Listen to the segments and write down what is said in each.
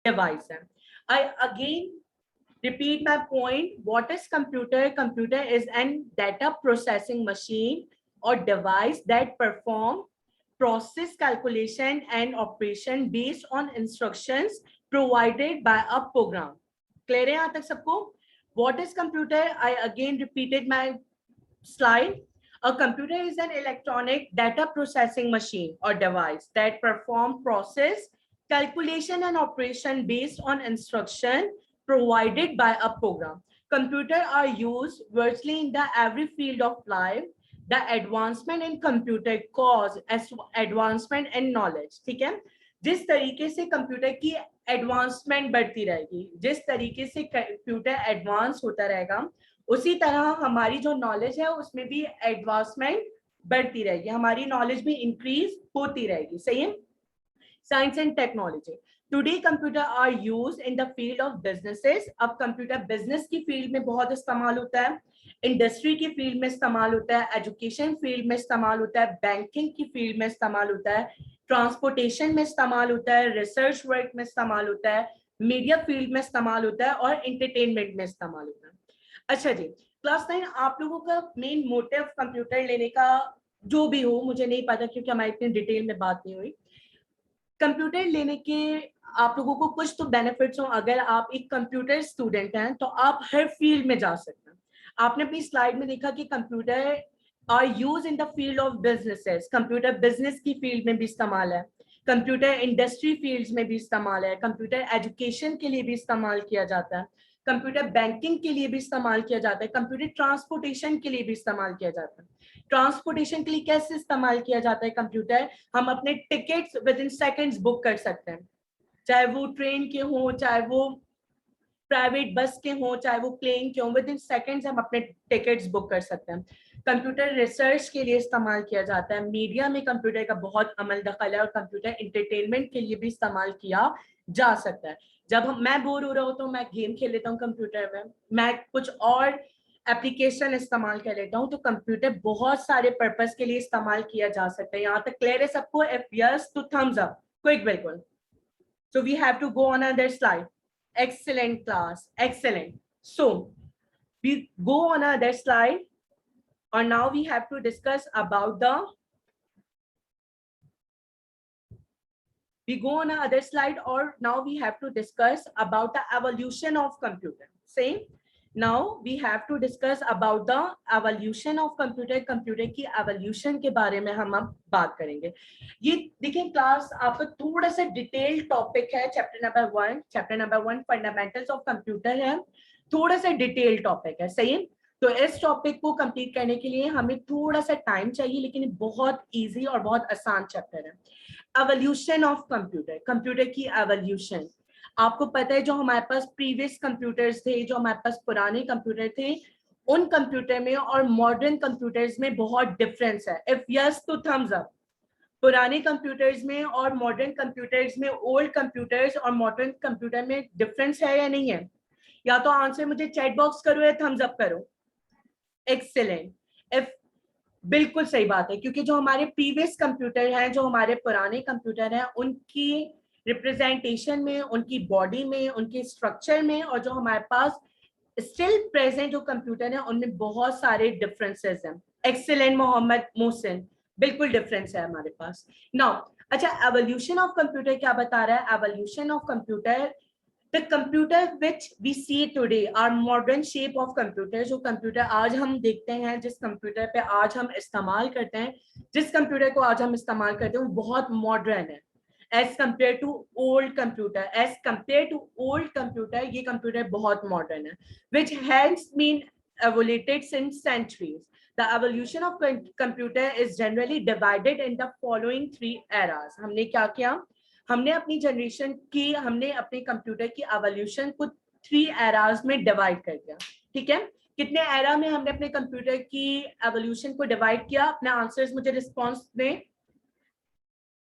device है. I again repeat my point. What is computer? Computer is an data processing machine or device that perform process calculation and operation based on instructions provided by a program. Clear है यहाँ तक सबको? What is computer? I again repeated my slide. A computer is an electronic data processing machine or device that perform process calculation and operation based on instruction provided by a program. Computers are used virtually in the every field of life. The advancement in computer cause as advancement in knowledge. ठीक है, जिस तरीके से computer की advancement बढ़ती रहेगी, जिस तरीके से कंप्यूटर एडवांस होता रहेगा, उसी तरह हमारी जो नॉलेज है उसमें भी एडवांसमेंट बढ़ती रहेगी, हमारी नॉलेज भी इंक्रीज होती रहेगी. सही है. Science and technology. Today computer are used in the field of businesses. अब कंप्यूटर बिजनेस की फील्ड में बहुत इस्तेमाल होता है, इंडस्ट्री की फील्ड में इस्तेमाल होता है, एजुकेशन फील्ड में इस्तेमाल होता है, बैंकिंग की फील्ड में इस्तेमाल होता है, ट्रांसपोर्टेशन में इस्तेमाल होता है, रिसर्च वर्क में इस्तेमाल होता है, मीडिया फील्ड में इस्तेमाल होता है और एंटरटेनमेंट में इस्तेमाल होता है. अच्छा जी, क्लास 9 आप लोगों का मेन मोटिव कंप्यूटर लेने का जो भी हो, मुझे नहीं पता क्योंकि हमारी इतनी डिटेल में बात नहीं हुई. कंप्यूटर लेने के आप लोगों को कुछ तो बेनिफिट्स हो. अगर आप एक कंप्यूटर स्टूडेंट हैं तो आप हर फील्ड में जा सकते हैं. आपने अपनी स्लाइड में देखा कि computer are use in the field of businesses. Computer business की फील्ड में भी इस्तेमाल है, कंप्यूटर इंडस्ट्री फील्ड्स में भी इस्तेमाल है, कंप्यूटर एजुकेशन के लिए भी इस्तेमाल किया जाता है, कंप्यूटर बैंकिंग के लिए भी इस्तेमाल किया जाता है, कंप्यूटर ट्रांसपोर्टेशन के लिए भी इस्तेमाल किया जाता है. ट्रांसपोर्टेशन के लिए कैसे इस्तेमाल किया जाता है कंप्यूटर? हम अपने tickets with in seconds book कर सकते हैं, चाहे वो ट्रेन के हो, चाहे वो प्राइवेट बस के हो, चाहे वो प्लेन के हो, विद इन सेकंड्स हम अपने टिकट्स बुक कर सकते हैं. कंप्यूटर रिसर्च के लिए इस्तेमाल किया जाता है, मीडिया में कंप्यूटर का बहुत अमल दखल है और कंप्यूटर एंटरटेनमेंट के लिए भी इस्तेमाल किया जा सकता है. जब मैं बोर हो रहा हूँ तो मैं गेम खेल लेता हूँ कंप्यूटर में, मैं कुछ और एप्लीकेशन इस्तेमाल कर लेता हूँ, तो कंप्यूटर बहुत सारे पर्पस के लिए इस्तेमाल किया जा सकता है. यहाँ तक क्लियर है सबको? इफ यस तो थम्स अप क्विक. बिल्कुल. So we have to go on another slide. Excellent class, excellent. So we go on another slide, or now we have to discuss about the, we go on another slide, or now we have to discuss about the evolution of computer. Same. Now we have to discuss about the evolution of computer. Computer की evolution के बारे में हम अब बात करेंगे. ये देखिए क्लास आपका थोड़ा सा डिटेल टॉपिक है. Chapter number 1 fundamentals of computer है, थोड़ा सा डिटेल टॉपिक है. सही है. तो इस टॉपिक को कंप्लीट करने के लिए हमें थोड़ा सा टाइम चाहिए, लेकिन बहुत इजी और बहुत आसान चैप्टर है. एवोल्यूशन ऑफ कंप्यूटर, कंप्यूटर की एवोल्यूशन. आपको पता है जो हमारे पास प्रीवियस कंप्यूटर्स थे, जो हमारे पास पुराने कंप्यूटर थे, उन कंप्यूटर में और मॉडर्न कंप्यूटर्स में बहुत डिफरेंस है. इफ यस तो थम्स अप. पुराने कंप्यूटर्स में और मॉडर्न कंप्यूटर्स में, ओल्ड कंप्यूटर्स और मॉडर्न कंप्यूटर में डिफरेंस है या नहीं है? या तो आंसर मुझे चैट बॉक्स करो या थम्स अप करो. एक्सीलेंट. इफ बिल्कुल सही बात है, क्योंकि जो हमारे प्रीवियस कंप्यूटर हैं, जो हमारे पुराने कंप्यूटर हैं, उनकी रिप्रेजेंटेशन में, उनकी बॉडी में, उनके स्ट्रक्चर में, और जो हमारे पास स्टिल प्रेजेंट जो कंप्यूटर है उनमें बहुत सारे डिफरेंसेस हैं. एक्सीलेंट मोहम्मद मोहसिन, बिल्कुल डिफरेंस है हमारे पास. नाउ अच्छा, एवोल्यूशन ऑफ कंप्यूटर क्या बता रहा है? Evolution of computer, the computer which we see today are modern shape of computer. जो कंप्यूटर आज हम देखते हैं, जिस कंप्यूटर पे आज हम इस्तेमाल करते हैं, जिस कंप्यूटर को आज हम इस्तेमाल करते हैं वो बहुत मॉडर्न है as compared to old computer. As compared to old computer, ये कंप्यूटर बहुत मॉडर्न है, which has been evolved since centuries. The evolution of computer is generally divided in the following 3 eras. हमने क्या किया? हमने अपनी जनरेशन की, हमने अपने कंप्यूटर की एवोल्यूशन को 3 एराज में डिवाइड कर दिया. ठीक है. कितने एरा में हमने अपने कंप्यूटर की एवोल्यूशन को डिवाइड किया? अपने आंसर्स मुझे रिस्पांस दें.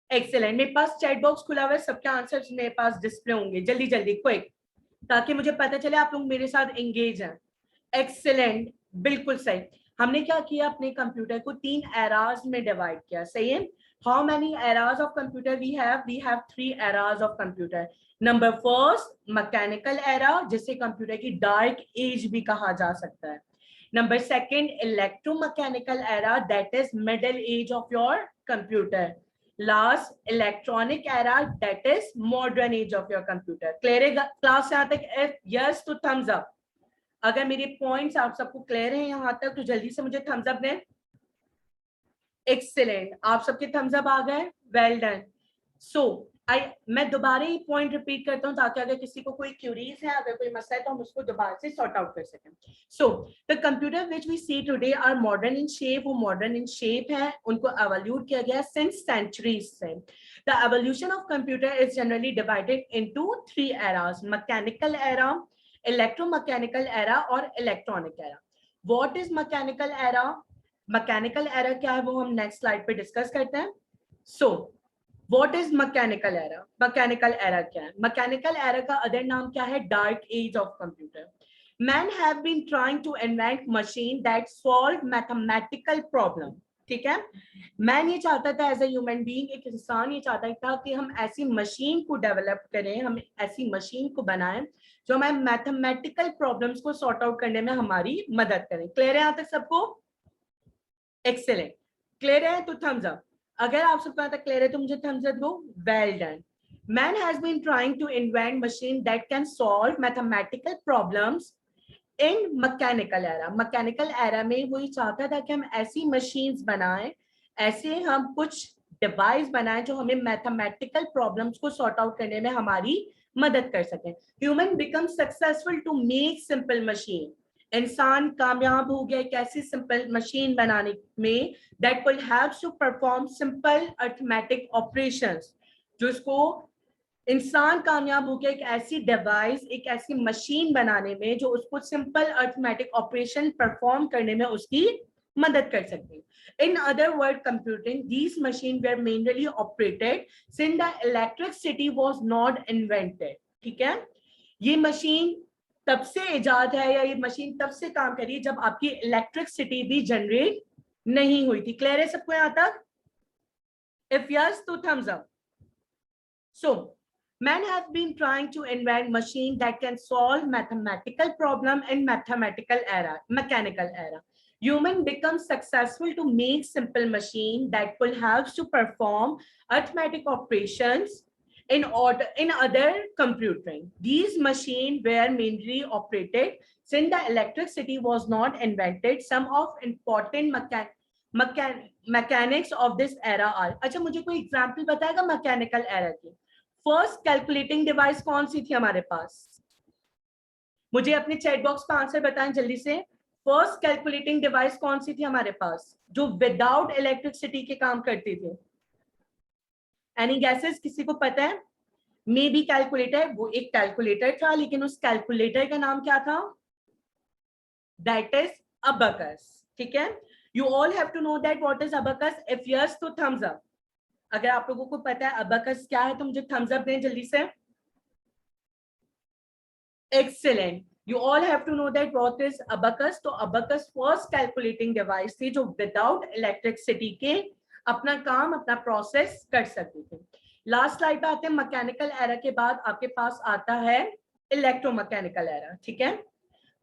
एक्सीलेंट. मेरे पास चैट बॉक्स खुला हुआ है, सबके आंसर्स मेरे पास डिस्प्ले होंगे. जल्दी जल्दी क्विक, ताकि मुझे पता चले आप लोग मेरे साथ एंगेज हैं. एक्सीलेंट, बिल्कुल सही. हमने क्या किया? अपने कंप्यूटर को 3 एराज में डिवाइड किया. सही है. How many eras of computer we have? We have 3 eras of computer. Number first, mechanical era, जिसे कंप्यूटर की डार्क एज भी कहा जा सकता है. Number second, electromechanical era, that is middle age of your computer. Last, electronic era, that is modern age of your computer. Clear है class यहाँ तक? If yes to thumbs up. अगर मेरे पॉइंट्स आप सबको क्लियर है यहाँ तक तो जल्दी से मुझे थम्स अप दें. एक्सीलेंट, आप सबके थम्स अप आ गए. Well done. सो मैं दोबारा ही पॉइंट रिपीट करता हूँ ताकि अगर किसी को कोई क्यूरीज है, अगर कोई मसला है तो हम उसको दोबारा से सॉर्ट आउट कर सकें. So the computer which we see today are modern in shape. वो मॉडर्न इन शेप है, उनको एवोल्यूट किया गया सिंस सेंचुरीज से. The evolution of computer is generally divided into 3 eras: mechanical era, electromechanical era और electronic era. What is mechanical era? Mechanical era क्या है वो हम नेक्स्ट स्लाइड पे डिस्कस करते हैं. So what is mechanical era? Mechanical era क्या है? मैकेनिकल एरा का अदर नाम क्या है? Dark age of computer. Man have been trying to invent machine that solve mathematical problem. ठीक है, मैन ये चाहता था एज ए ह्यूमन बीइंग, एक इंसान ये चाहता था कि हम ऐसी मशीन को डेवलप करें, हम ऐसी मशीन को बनाएं जो हमें मैथमेटिकल प्रॉब्लम्स को सॉर्ट आउट करने में हमारी मदद करें. क्लियर है यहाँ तक सबको? एक्सेलेंट. क्लियर है तो थम्स अप. अगर आप सबको यहाँ तक क्लियर है तो मुझे थम्स अप दो. Well done. Man has been trying to invent machine that can solve mathematical problems in mechanical era. Mechanical era में वो ये चाहता था कि हम ऐसी machines बनाएं, ऐसे हम कुछ डिवाइस बनाएं जो हमें मैथमेटिकल प्रॉब्लम्स को सॉर्ट आउट करने में हमारी मदद कर सकें. Human become successful to make simple machine. इंसान कामयाब हो गया एक ऐसी सिंपल मशीन बनाने में that will help to perform simple arithmetic operations. जो इसको इंसान कामयाब हो गया एक ऐसी डिवाइस, एक ऐसी मशीन बनाने में जो उसको सिंपल अरिथमेटिक ऑपरेशन परफॉर्म करने में उसकी मदद कर सकती है. In other words, computing, these machines were mainly operated since the electricity was not invented. ठीक है, ये मशीन तब से इजाद है या ये मशीन तब से काम करी जब आपकी इलेक्ट्रिसिटी भी जनरेट नहीं हुई थी. क्लियर है सबको यहाँ तक? If yes, तो thumbs up. So, men have been trying to invent machine that can solve mathematical problem in mathematical era, mechanical era. Human becomes successful to make simple machine that will help to perform arithmetic operations in other computing. These machines were mainly operated since the electricity was not invented. Some of important mechanics of this era are. अच्छा, मुझे कोई example बताएगा mechanical era की? First calculating device कौन सी थी हमारे पास? मुझे अपने चैट बॉक्स का आंसर बताएं जल्दी से. फर्स्ट कैलकुलेटिंग डिवाइस कौन सी थी हमारे पास जो विदाउट इलेक्ट्रिसिटी के काम करती थी? Any gases? किसी को पता है? May be calculator. वो एक कैलकुलेटर था, लेकिन उस कैलकुलेटर का नाम क्या था? That is abacus. ठीक है, you all have to know that what is abacus. If yes तो थम्स अप. अगर आप लोगों को पता है अबकस क्या है तो मुझे थम्स अप दें जल्दी से. Excellent. You all have to know that what is abacus. तो abacus फर्स्ट कैलकुलेटिंग डिवाइस थी जो विदाउट इलेक्ट्रिसिटी के अपना काम, अपना प्रोसेस कर सकती थी. लास्ट स्लाइड पे आते हैं. मैकेनिकल एरा के बाद आपके पास आता है इलेक्ट्रोमैकेनिकल एरा. ठीक है,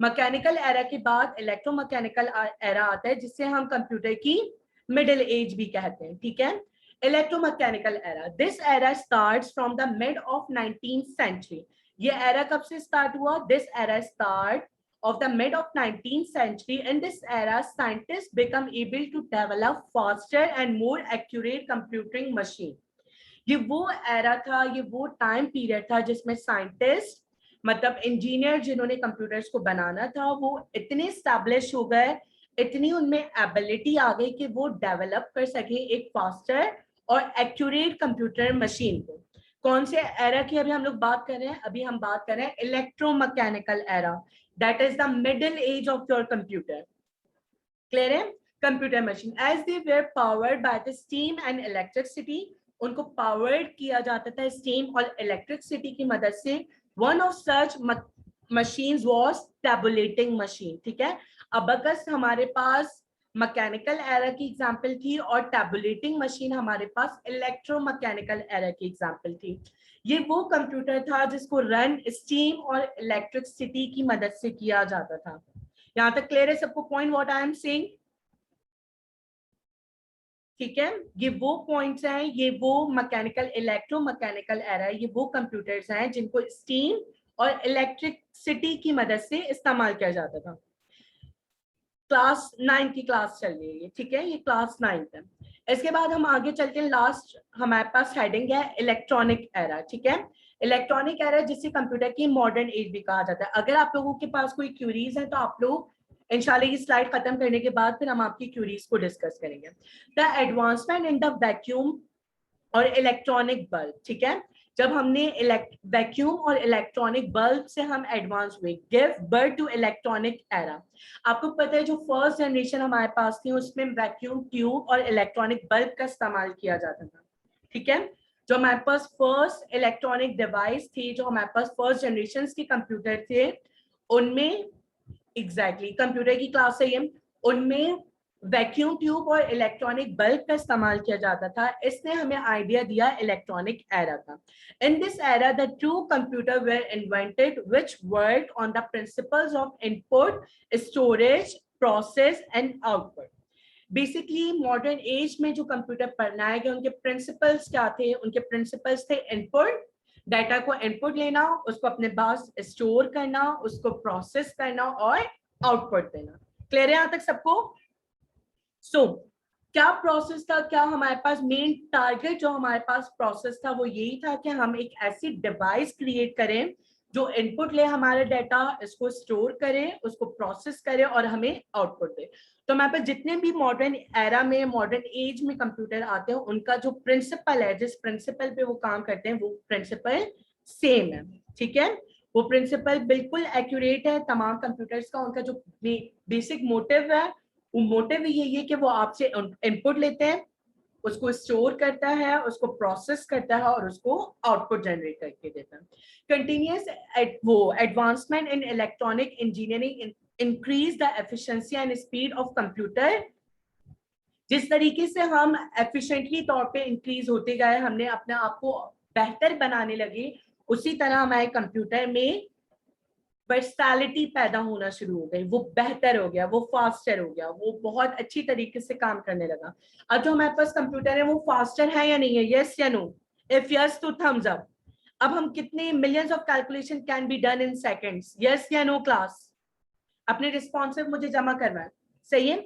मैकेनिकल एरा के बाद इलेक्ट्रोमैकेनिकल एरा आता है जिससे हम कंप्यूटर की मिडिल एज भी कहते हैं. ठीक है, electromechanical era. This era starts from the mid of 19th century. ये एरा कब से स्टार्ट हुआ? This era start of the mid of 19th century. In this era, scientists become able to develop faster and more accurate computing machine. ये वो era था, ये वो time period था जिसमें साइंटिस्ट मतलब इंजीनियर जिन्होंने कंप्यूटर्स को बनाना था वो इतने स्टैब्लिश हो गए, इतनी उनमें एबिलिटी आ गई कि वो डेवलप कर सके एक फास्टर और एक्यूरेट कंप्यूटर मशीन को. कौन से एरा की अभी हम लोग बात कर रहे हैं? अभी हम बात कर रहे हैं electromechanical era. That is the middle age of your computer. Clear है? Computer machine as they were powered by the steam and electricity. उनको पावर्ड किया जाता था स्टीम और इलेक्ट्रिसिटी की मदद से. One of such machines was tabulating machine. ठीक है, अबकस हमारे पास मैकेनिकल एरर की एग्जांपल थी और टैबुलेटिंग मशीन हमारे पास इलेक्ट्रोमैकेनिकल एरर की एग्जांपल थी। ये वो कंप्यूटर था जिसको रन स्टीम और इलेक्ट्रिसिटी की मदद से किया जाता था। यहां तक क्लियर है सबको point what I am saying? ठीक है, ये वो पॉइंट्स हैं, ये वो मैकेनिकल इलेक्ट्रोमैकेनिकल एरर, ये वो कंप्यूटर्स हैं जिनको स्टीम और इलेक्ट्रिसिटी की मदद से इस्तेमाल किया जाता था। क्लास 9 की क्लास चल रही है, ठीक है, ये क्लास 9 है। इसके बाद हम आगे चलते हैं, लास्ट हमारे पास हेडिंग है इलेक्ट्रॉनिक एरा, ठीक है। इलेक्ट्रॉनिक एरा जिसे कंप्यूटर की मॉडर्न एज भी कहा जाता है। अगर आप लोगों के पास कोई क्यूरीज है तो आप लोग इंशाल्लाह ये स्लाइड खत्म करने के बाद फिर हम आपकी क्यूरीज को डिस्कस करेंगे। The advancement in the vacuum और इलेक्ट्रॉनिक बल्ब, ठीक है, जब हमने वैक्यूम और इलेक्ट्रॉनिक बल्ब से हम एडवांस हुए, give birth to electronic era. आपको पता है जो फर्स्ट जनरेशन हमारे पास थी उसमें वैक्यूम ट्यूब और इलेक्ट्रॉनिक बल्ब का इस्तेमाल किया जाता था, ठीक है। जो हमारे पास फर्स्ट इलेक्ट्रॉनिक डिवाइस थी, जो हमारे पास फर्स्ट जनरेशन के कंप्यूटर थे, उनमें एग्जैक्टली कंप्यूटर की क्लास है ये, उनमें वैक्यूम ट्यूब और इलेक्ट्रॉनिक बल्ब का इस्तेमाल किया जाता था। इसने हमें आइडिया दिया इलेक्ट्रॉनिक एरा का। In this era the true computer were invented which work on the principles of input, storage, process and output. Basically modern age में जो कंप्यूटर बनाए गए उनके प्रिंसिपल्स क्या थे? उनके प्रिंसिपल्स थे इनपुट, डाटा को इनपुट लेना, उसको अपने पास स्टोर करना, उसको प्रोसेस करना और आउटपुट देना। क्लियर है यहां तक सबको? सो क्या प्रोसेस था, क्या हमारे पास मेन टारगेट जो हमारे पास प्रोसेस था वो यही था कि हम एक ऐसी डिवाइस क्रिएट करें जो इनपुट ले हमारे डाटा, इसको स्टोर करे, उसको प्रोसेस करे और हमें आउटपुट दे। तो हमारे पास जितने भी मॉडर्न एरा में, मॉडर्न एज में कंप्यूटर आते हैं, उनका जो प्रिंसिपल है, जिस प्रिंसिपल पे वो काम करते हैं, वो प्रिंसिपल सेम है, ठीक है। वो प्रिंसिपल बिल्कुल एक्यूरेट है तमाम कंप्यूटर्स का। उनका जो बेसिक मोटिव है, वो मोटिव यही है कि वो आपसे इनपुट लेते हैं, उसको स्टोर करता है, उसको प्रोसेस करता है और उसको आउटपुट जनरेट करके देता है। कंटिन्यूअस वो advancement in electronic engineering increase the efficiency and speed of computer. जिस तरीके से हम एफिशिएंटली तौर पे इंक्रीज होते गए, हमने अपने आप को बेहतर बनाने लगे, उसी तरह हमारे कंप्यूटर में वर्सैलिटी पैदा होना शुरू हो गई। वो बेहतर हो गया, वो फास्टर हो गया, वो बहुत अच्छी तरीके से काम करने लगा। अब जो हमारे पास कंप्यूटर है वो फास्टर है या नहीं है? यस या नो? इफ यस तो थम्स अप। अब हम कितने millions of calculation can be done in seconds? Yes या नो क्लास? अपने रिस्पॉन्सिव मुझे जमा करवाएं। सही है।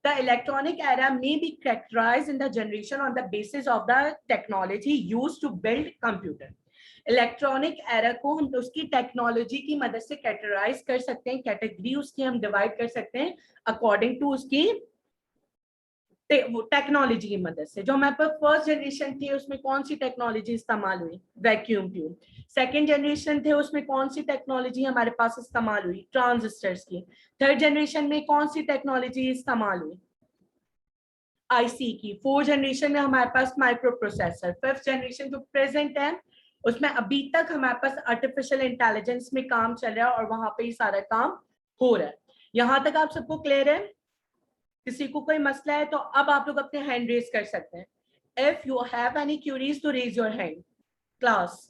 The electronic era may be characterized in the generation on the basis of the technology used to build computer. Electronic era को हम उसकी टेक्नोलॉजी की मदद से कैटेगराइज कर सकते हैं, कैटेगरी उसकी हम डिवाइड कर सकते हैं अकॉर्डिंग टू उसकी टेक्नोलॉजी की मदद से। जो हमारे पास फर्स्ट जनरेशन थी उसमें कौन सी टेक्नोलॉजी इस्तेमाल हुई? Vacuum tube. सेकेंड जनरेशन थे उसमें कौन सी टेक्नोलॉजी हमारे पास इस्तेमाल हुई? ट्रांजिस्टर्स की। थर्ड जनरेशन में कौन सी टेक्नोलॉजी इस्तेमाल हुई? आईसी की। फोर्थ जनरेशन में हमारे पास माइक्रो प्रोसेसर। फिफ्थ जनरेशन जो प्रेजेंट है उसमें अभी तक हमारे पास आर्टिफिशियल इंटेलिजेंस में काम चल रहा है और वहां पे ही सारा काम हो रहा है। यहां तक आप सबको क्लियर है? किसी को कोई मसला है तो अब आप लोग अपने हैंड रेज कर सकते हैं। If you have any curies तो रेज योर हैंड क्लास।